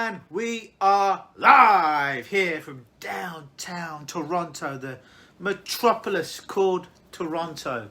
And we are live here from downtown Toronto, the metropolis called Toronto.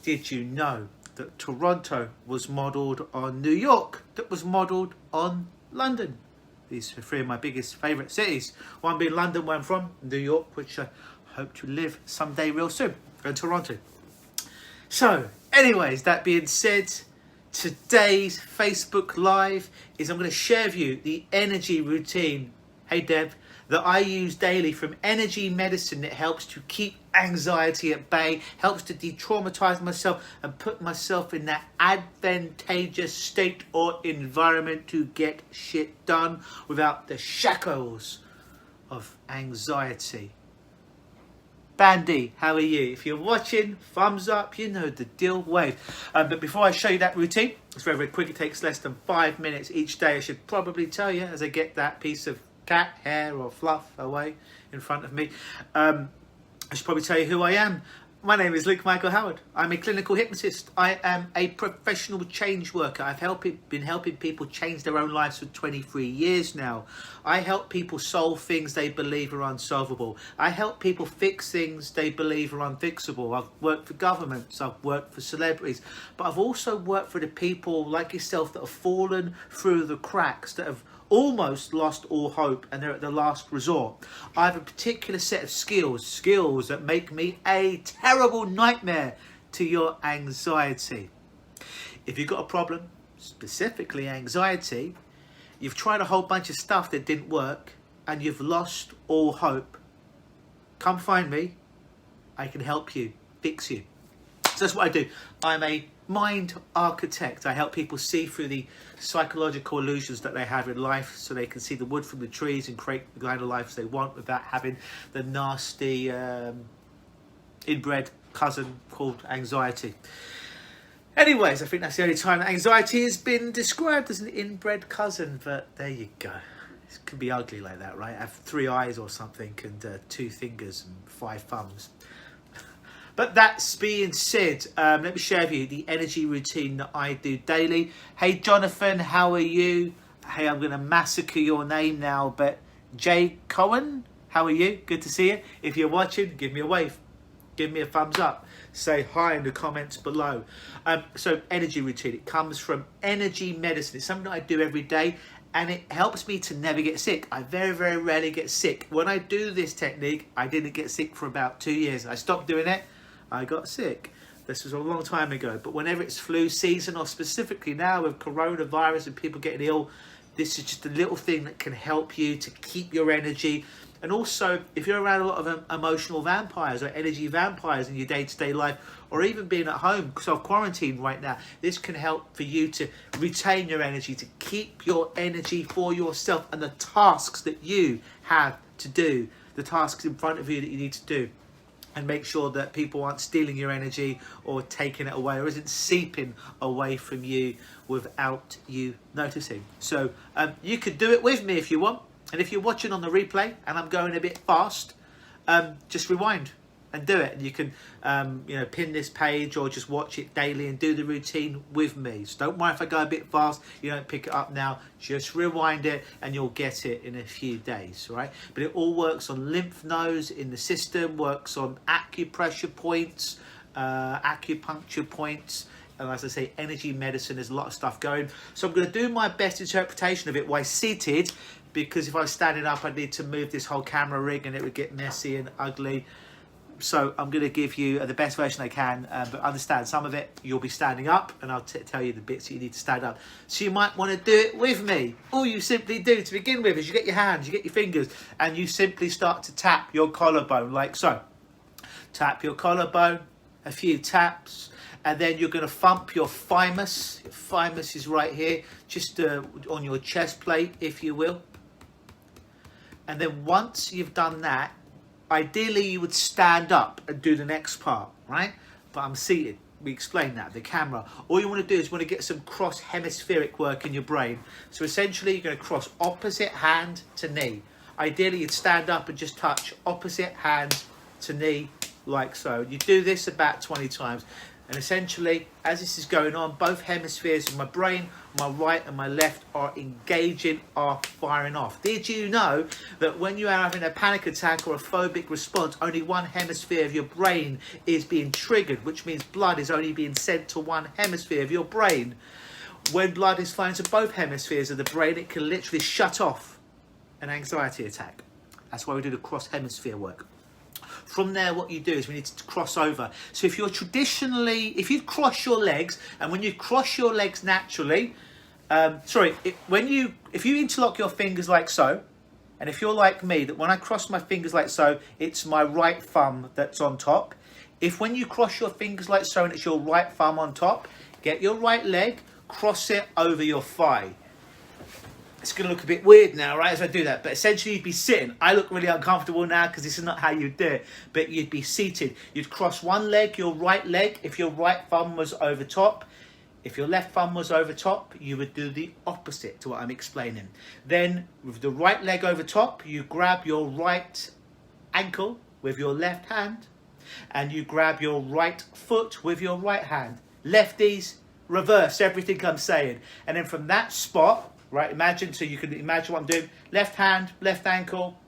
Did you know that Toronto was modelled on New York, that was modelled on London? These are three of my biggest favourite cities. One being London, where I'm from, New York, which I hope to live someday real soon, and Toronto. So, anyways, that being said, today's Facebook Live is I'm going to share with you the energy routine, hey Deb, that I use daily from energy medicine that helps to keep anxiety at bay, helps to de-traumatize myself and put myself in that advantageous state or environment to get shit done without the shackles of anxiety. Bandy, how are you? If you're watching, thumbs up, you know the deal, wave. But before I show you that routine, it's very, very quick. It takes less than 5 minutes each day. I should probably tell you as I get that piece of cat hair or fluff away in front of me. I should probably tell you who I am. My name is Luke Michael Howard. I'm a clinical hypnotist. I am a professional change worker. I've been helping people change their own lives for 23 years now. I help people solve things they believe are unsolvable. I help people fix things they believe are unfixable. I've worked for governments, I've worked for celebrities, but I've also worked for the people like yourself that have fallen through the cracks, that have almost lost all hope and they're at the last resort. I have a particular set of skills that make me a terrible nightmare to your anxiety. If you've got a problem, specifically anxiety, you've tried a whole bunch of stuff that didn't work and you've lost all hope, come find me. I can help you, fix you. So that's what I do. I'm a mind architect. I help people see through the psychological illusions that they have in life so they can see the wood from the trees and create the kind of lives they want without having the nasty inbred cousin called anxiety. Anyways, I think that's the only time that anxiety has been described as an inbred cousin, but there you go. It can be ugly like that, right? Have 3 eyes or something and 2 fingers and 5 thumbs. But that's being said, let me share with you the energy routine that I do daily. Hey, Jonathan, how are you? Hey, I'm going to massacre your name now, but Jay Cohen, how are you? Good to see you. If you're watching, give me a wave. Give me a thumbs up. Say hi in the comments below. So energy routine, it comes from energy medicine. It's something that I do every day, and it helps me to never get sick. I very, very rarely get sick. When I do this technique, I didn't get sick for about 2 years. I stopped doing it. I got sick. This was a long time ago. But whenever it's flu season, or specifically now with coronavirus and people getting ill, this is just a little thing that can help you to keep your energy. And also, if you're around a lot of emotional vampires or energy vampires in your day-to-day life, or even being at home, self-quarantined right now, this can help for you to retain your energy, to keep your energy for yourself and the tasks that you have to do, the tasks in front of you that you need to do. And make sure that people aren't stealing your energy or taking it away or isn't seeping away from you without you noticing. So you could do it with me if you want. And if you're watching on the replay and I'm going a bit fast, just rewind and do it. And you can pin this page or just watch it daily and do the routine with me. So don't worry if I go a bit fast, you don't pick it up now. Just rewind it and you'll get it in a few days, right? But it all works on lymph nodes in the system, works on acupressure points, acupuncture points. And as I say, energy medicine, there's a lot of stuff going. So I'm going to do my best interpretation of it while seated, because if I was standing up, I'd need to move this whole camera rig and it would get messy and ugly. So I'm going to give you the best version I can, but understand some of it you'll be standing up, and I'll tell you the bits that you need to stand up. So you might want to do it with me. All you simply do to begin with is you get your hands, you get your fingers, and you simply start to tap your collarbone like so. Tap your collarbone, a few taps, and then you're going to thump your thymus. Your thymus is right here, just on your chest plate, if you will. And then once you've done that, ideally you would stand up and do the next part, right? But I'm seated. We explained that, the camera. All you want to do is you want to get some cross hemispheric work in your brain. So essentially you're going to cross opposite hand to knee. Ideally you'd stand up and just touch opposite hand to knee like so. You do this about 20 times. And essentially, as this is going on, both hemispheres of my brain, my right and my left, are engaging, are firing off. Did you know that when you are having a panic attack or a phobic response, only one hemisphere of your brain is being triggered, which means blood is only being sent to one hemisphere of your brain. When blood is flowing to both hemispheres of the brain, it can literally shut off an anxiety attack. That's why we do the cross-hemisphere work. From there, what you do is we need to cross over. So if you're traditionally, if you cross your legs, and when you cross your legs naturally, if you interlock your fingers like so, and if you're like me, that when I cross my fingers like so, it's my right thumb that's on top. If when you cross your fingers like so and it's your right thumb on top, get your right leg, cross it over your thigh. It's going to look a bit weird now, right, as I do that. But essentially, you'd be sitting. I look really uncomfortable now because this is not how you do it. But you'd be seated. You'd cross one leg, your right leg, if your right thumb was over top. If your left thumb was over top, you would do the opposite to what I'm explaining. Then, with the right leg over top, you grab your right ankle with your left hand. And you grab your right foot with your right hand. Lefties, reverse everything I'm saying. And then from that spot... Right, imagine, so you can imagine what I'm doing. Left hand, left ankle,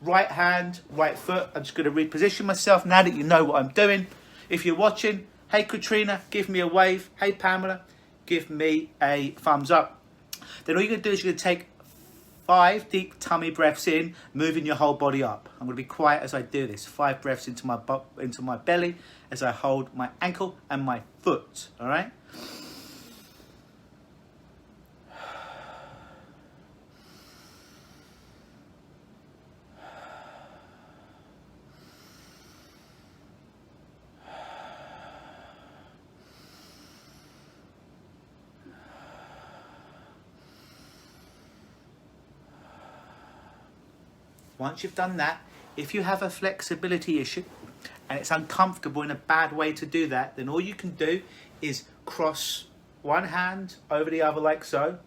right hand, right foot. I'm just going to reposition myself now that you know what I'm doing. If you're watching, hey Katrina, give me a wave. Hey Pamela, give me a thumbs up. Then all you're going to do is you're going to take 5 deep tummy breaths in, moving your whole body up. I'm going to be quiet as I do this. 5 breaths into my belly as I hold my ankle and my foot. All right. Once you've done that, if you have a flexibility issue and it's uncomfortable in a bad way to do that, then all you can do is cross one hand over the other like so.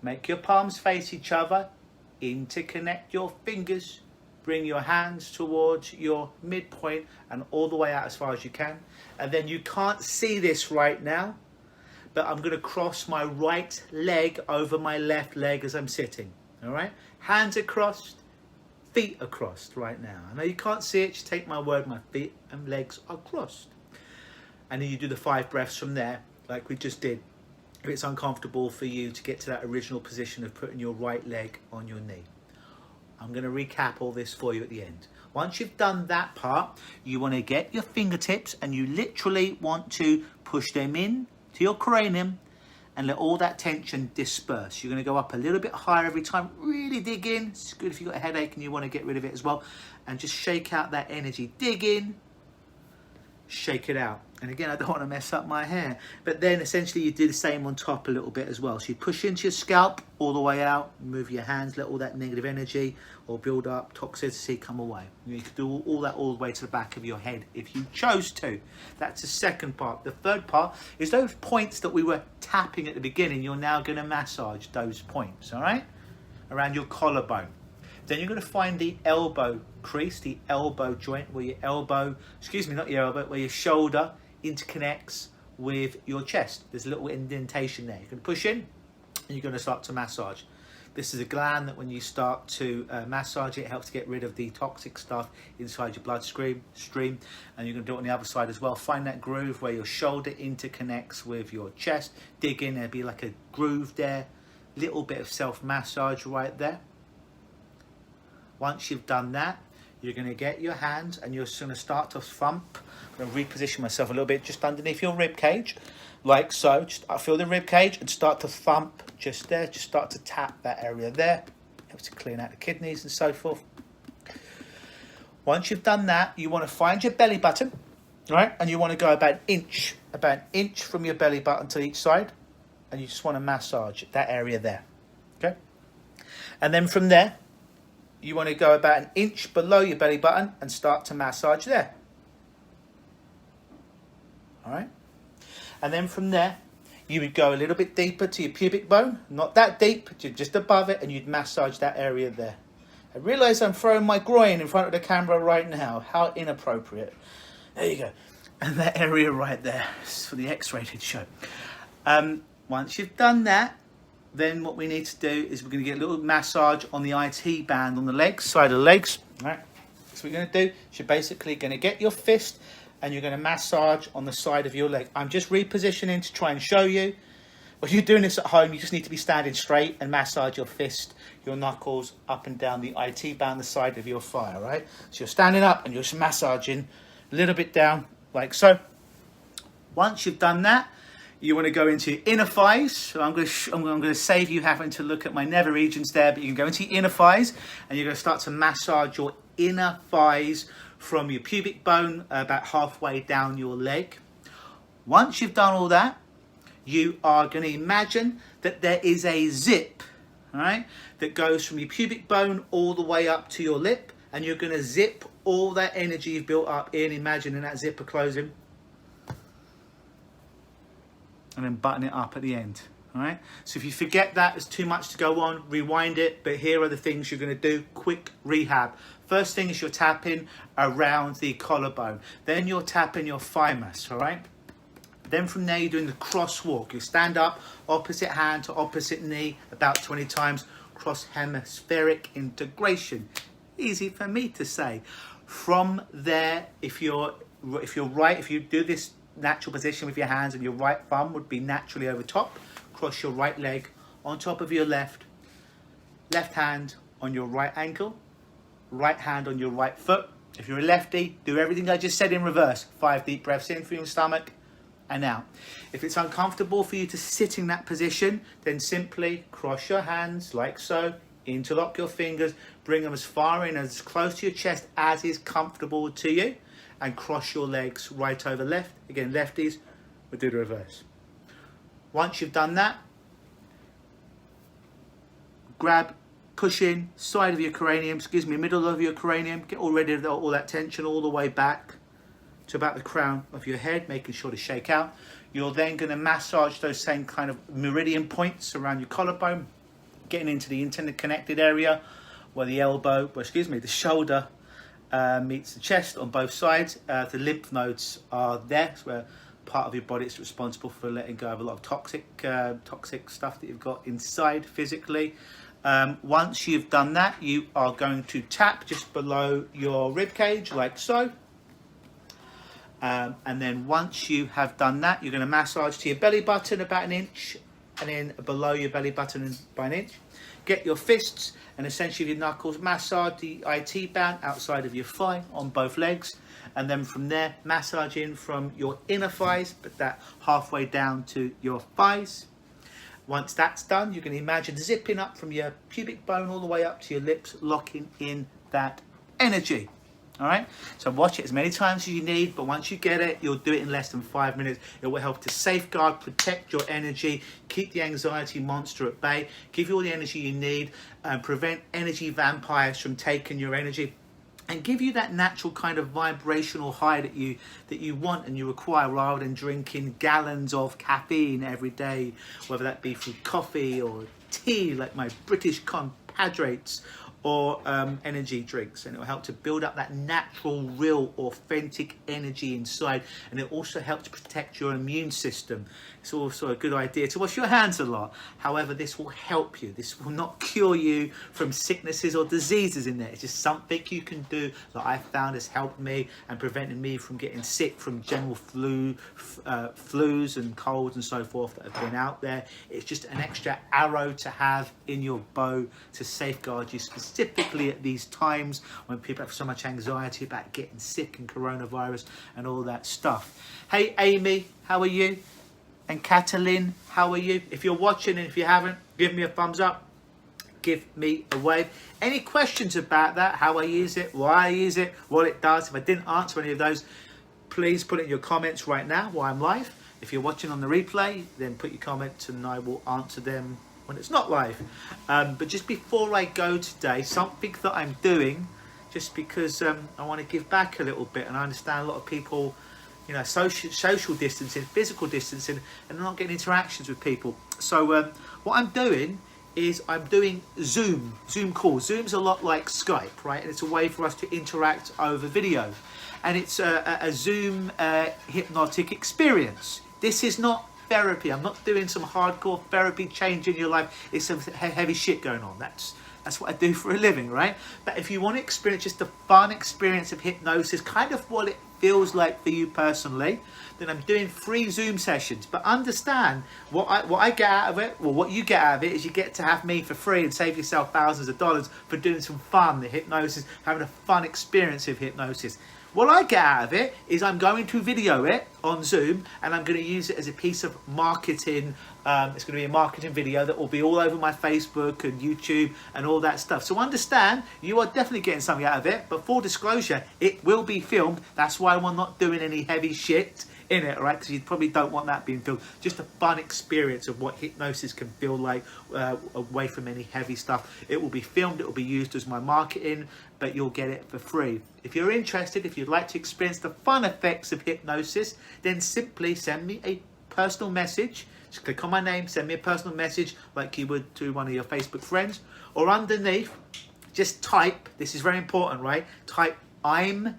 Make your palms face each other. Interconnect your fingers. Bring your hands towards your midpoint and all the way out as far as you can. And then you can't see this right now, but I'm going to cross my right leg over my left leg as I'm sitting. All right? Hands are crossed. Feet are crossed right now. I know you can't see it, just take my word, my feet and legs are crossed. And then you do the 5 breaths from there, like we just did. If it's uncomfortable for you to get to that original position of putting your right leg on your knee. I'm going to recap all this for you at the end. Once you've done that part, you want to get your fingertips and you literally want to push them in to your cranium and let all that tension disperse. You're going to go up a little bit higher every time. Really dig in. It's good if you've got a headache and you want to get rid of it as well. And just shake out that energy. Dig in. Shake it out. And again, I don't want to mess up my hair. But then essentially you do the same on top a little bit as well. So you push into your scalp all the way out. Move your hands. Let all that negative energy or build up toxicity come away. You can do all that all the way to the back of your head if you chose to. That's the second part. The third part is those points that we were tapping at the beginning. You're now going to massage those points, all right? Around your collarbone. Then you're going to find the elbow crease, the elbow joint, where your elbow, not your elbow, where your shoulder interconnects with your chest. There's a little indentation there. You can push in and you're going to start to massage. This is a gland that when you start to massage it, helps to get rid of the toxic stuff inside your bloodstream. And you're going to do it on the other side as well. Find that groove where your shoulder interconnects with your chest. Dig in, there'll be like a groove there. Little bit of self-massage right there. Once you've done that, you're going to get your hands and you're going to start to thump. I'm going to reposition myself a little bit just underneath your rib cage, like so. Just feel the rib cage and start to thump just there. Just start to tap that area there. Helps to clean out the kidneys and so forth. Once you've done that, you want to find your belly button, right? And you want to go about an inch from your belly button to each side. And you just want to massage that area there, okay? And then from there, you want to go about an inch below your belly button and start to massage there. All right? And then from there, you would go a little bit deeper to your pubic bone. Not that deep, just above it, and you'd massage that area there. I realise I'm throwing my groin in front of the camera right now. How inappropriate. There you go. and that area right there is for the X-rated show. Once you've done that, then what we need to do is we're going to get a little massage on the IT band on the legs, side of the legs. Right. So what we're going to do is you're basically going to get your fist and you're going to massage on the side of your leg. I'm just repositioning to try and show you. When you're doing this at home, you just need to be standing straight and massage your fist, your knuckles up and down the IT band, the side of your thigh, all right? So you're standing up and you're just massaging a little bit down, like so. Once you've done that, you want to go into inner thighs. So I'm going to save you having to look at my nether regions there, but you can go into inner thighs and you're going to start to massage your inner thighs from your pubic bone about halfway down your leg. Once you've done all that, you are going to imagine that there is a zip, all right, that goes from your pubic bone all the way up to your lip, and you're going to zip all that energy you've built up in, imagining that zipper closing, and then button it up at the end. All right. So if you forget that, there's too much to go on, rewind it. But here are the things you're going to do. Quick rehab. First thing is you're tapping around the collarbone. Then you're tapping your thymus. All right. Then from there, you're doing the crosswalk. You stand up, opposite hand to opposite knee, about 20 times. Cross hemispheric integration. Easy for me to say. From there, if you do this natural position with your hands, and your right thumb would be naturally over top, cross your right leg on top of your left hand on your right ankle, right hand on your right foot. If you're a lefty, do everything I just said in reverse. 5 deep breaths in through your stomach and out. If it's uncomfortable for you to sit in that position, then simply cross your hands like so, interlock your fingers, bring them as far in, as close to your chest as is comfortable to you, and cross your legs right over left. Again, lefties, we'll do the reverse. Once you've done that, grab, push in, side of your cranium, middle of your cranium, get all ready, all that tension all the way back to about the crown of your head, making sure to shake out. You're then going to massage those same kind of meridian points around your collarbone, getting into the interconnected area where the the shoulder meets the chest on both sides. The lymph nodes are there. It's where part of your body is responsible for letting go of a lot of toxic stuff that you've got inside physically. Once you've done that, you are going to tap just below your rib cage like so. And then once you have done that, you're going to massage to your belly button about 1 inch, and then below your belly button by 1 inch. Get your fists and essentially your knuckles, massage the IT band outside of your thigh on both legs, and then from there massage in from your inner thighs, but that halfway down to your thighs. Once that's done, you can imagine zipping up from your pubic bone all the way up to your lips, locking in that energy. All right, so watch it as many times as you need, but once you get it, you'll do it in less than 5 minutes. It will help to safeguard, protect your energy, keep the anxiety monster at bay, give you all the energy you need, and prevent energy vampires from taking your energy, and give you that natural kind of vibrational high that you want and you require, rather than drinking gallons of caffeine every day, whether that be through coffee or tea like my British compatriots, or energy drinks. And it will help to build up that natural, real, authentic energy inside, and it also helps to protect your immune system. It's also a good idea to wash your hands a lot. However, this will help you. This will not cure you from sicknesses or diseases in there. It's just something you can do that I found has helped me and prevented me from getting sick from general flus and colds and so forth that have been out there. It's just an extra arrow to have in your bow to safeguard you, specifically at these times when people have so much anxiety about getting sick and coronavirus and all that stuff. Hey Amy, how are you? And Catalin, how are you? If you're watching and if you haven't, give me a thumbs up, give me a wave. Any questions about that, how I use it, why I use it, what it does? If I didn't answer any of those, please put it in your comments right now while I'm live. If you're watching on the replay, then put your comments and I will answer them when it's not live. But just before I go today, something that I'm doing, just because I want to give back a little bit, and I understand a lot of people, you know, social distancing, physical distancing, and not getting interactions with people. So what I'm doing is I'm doing Zoom calls. Zoom's a lot like Skype, right? And it's a way for us to interact over video. And it's a Zoom hypnotic experience. This is not therapy. I'm not doing some hardcore therapy changing your life. It's some heavy shit going on. That's what I do for a living, right? But if you want to experience just the fun experience of hypnosis, kind of what it feels like for you personally, then I'm doing free Zoom sessions. But understand what I get out of it, well, what you get out of it is you get to have me for free and save yourself thousands of dollars for doing some fun, the hypnosis, having a fun experience of hypnosis. What I get out of it is I'm going to video it on Zoom, and I'm going to use it as a piece of marketing. It's going to be a marketing video that will be all over my Facebook and YouTube and all that stuff. So understand, you are definitely getting something out of it, but full disclosure, it will be filmed. That's why I'm not doing any heavy shit in it, right? Because you probably don't want that being filmed. Just a fun experience of what hypnosis can feel like, away from any heavy stuff. It will be filmed, it will be used as my marketing, but you'll get it for free. If you're interested, if you'd like to experience the fun effects of hypnosis, then simply send me a personal message. Just click on my name, send me a personal message like you would to one of your Facebook friends, or underneath, just type, this is very important, right? Type, I'm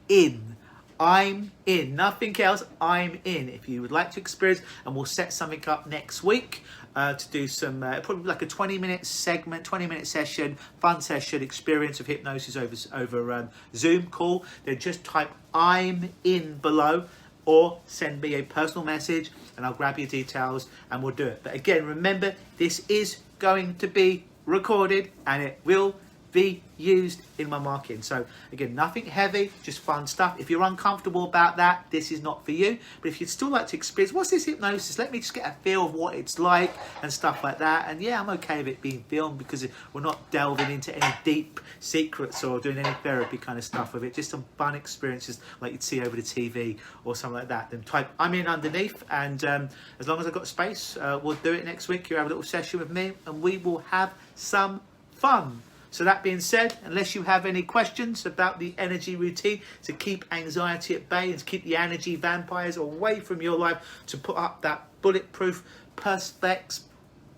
in. I'm in, nothing else, I'm in. If you would like to experience, and we'll set something up next week to do some, probably like a 20-minute segment, 20-minute session, fun session, experience of hypnosis over Zoom call, then just type I'm in below, or send me a personal message and I'll grab your details and we'll do it. But again, remember, this is going to be recorded and it will be used in my marketing. So again, nothing heavy, just fun stuff. If you're uncomfortable about that, this is not for you. But if you'd still like to experience, what's this hypnosis? Let me just get a feel of what it's like and stuff like that. And yeah, I'm okay with it being filmed because we're not delving into any deep secrets or doing any therapy kind of stuff with it. Just some fun experiences like you'd see over the TV or something like that. Then type I'm in underneath, and as long as I've got space, we'll do it next week. You'll have a little session with me and we will have some fun. So that being said, unless you have any questions about the energy routine to keep anxiety at bay and to keep the energy vampires away from your life, to put up that bulletproof perspex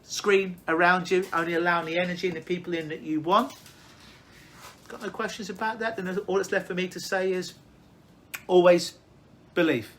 screen around you, only allowing the energy and the people in that you want. Got no questions about that? Then all that's left for me to say is always believe.